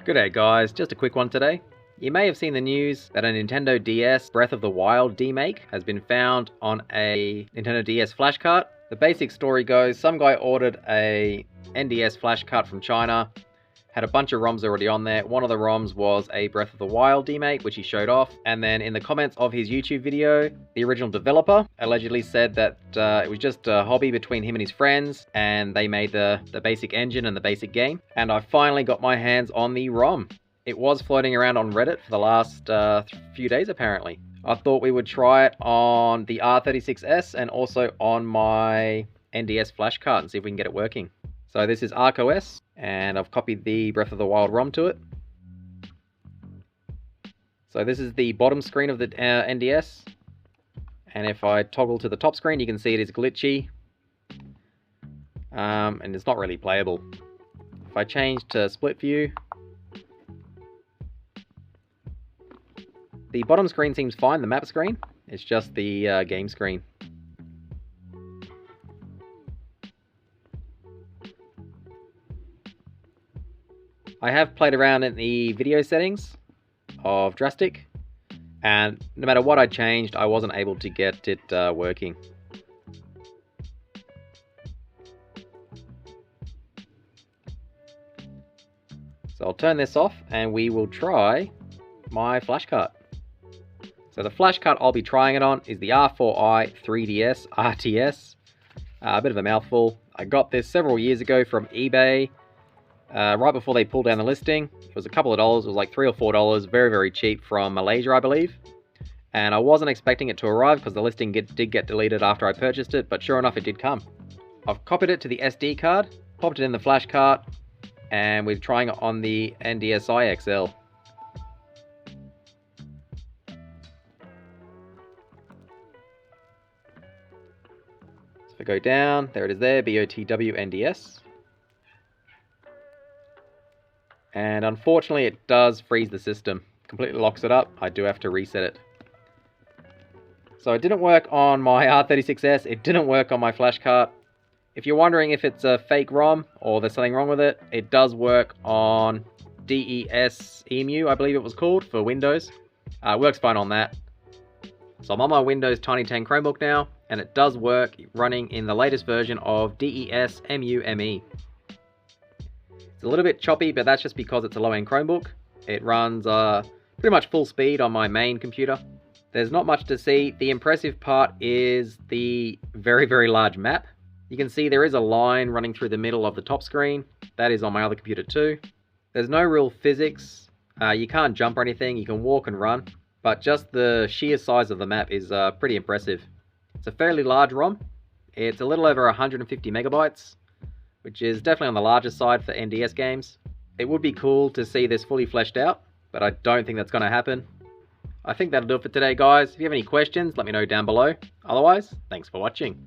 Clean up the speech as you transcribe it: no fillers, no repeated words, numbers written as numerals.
G'day guys, just a quick one today. You may have seen the news that a Nintendo DS Breath of the Wild demake has been found on a Nintendo DS flash cart. The basic story goes, some guy ordered a NDS flash cart from China, had a bunch of ROMs already on there. One of the ROMs was a Breath of the Wild demake, which he showed off. And then in the comments of his YouTube video, the original developer allegedly said that it was just a hobby between him and his friends, and they made the basic engine and the basic game. And I finally got my hands on the ROM. It was floating around on Reddit for the last few days, apparently. I thought we would try it on the R36S and also on my NDS flash cart and see if we can get it working. So this is ArkOS, and I've copied the Breath of the Wild ROM to it. So this is the bottom screen of the NDS, and if I toggle to the top screen, you can see it is glitchy, and it's not really playable. If I change to split view, the bottom screen seems fine, the map screen. It's just the game screen. I have played around in the video settings of Drastic, and no matter what I changed, I wasn't able to get it working. So I'll turn this off and we will try my flash cart. So the flash cart I'll be trying it on is the R4i 3DS RTS. A bit of a mouthful. I got this several years ago from eBay. Right before they pulled down the listing. It was a couple of dollars, it was like $3 or $4, very, very cheap from Malaysia, I believe. And I wasn't expecting it to arrive because the listing did get deleted after I purchased it, but sure enough, it did come. I've copied it to the SD card, popped it in the flash cart, and we're trying it on the NDSiXL. So if I go down, there it is there, BOTW NDS. And unfortunately it does freeze the system, completely locks it up. I do have to reset it. So it didn't work on my R36S, it didn't work on my flash cart. If you're wondering if it's a fake ROM or there's something wrong with it, it does work on NDSiXL, I believe it was called, for Windows. It works fine on that. So I'm on my Windows Tiny 10 Chromebook now, and it does work running in the latest version of DeSmuME. It's a little bit choppy, but that's just because it's a low-end Chromebook. It runs pretty much full speed on my main computer. There's not much to see. The impressive part is the very, very large map. You can see there is a line running through the middle of the top screen. That is on my other computer too. There's no real physics. You can't jump or anything. You can walk and run. But just the sheer size of the map is pretty impressive. It's a fairly large ROM. It's a little over 150 megabytes. Which is definitely on the larger side for NDS games. It would be cool to see this fully fleshed out, but I don't think that's going to happen. I think that'll do it for today, guys. If you have any questions, let me know down below. Otherwise, thanks for watching.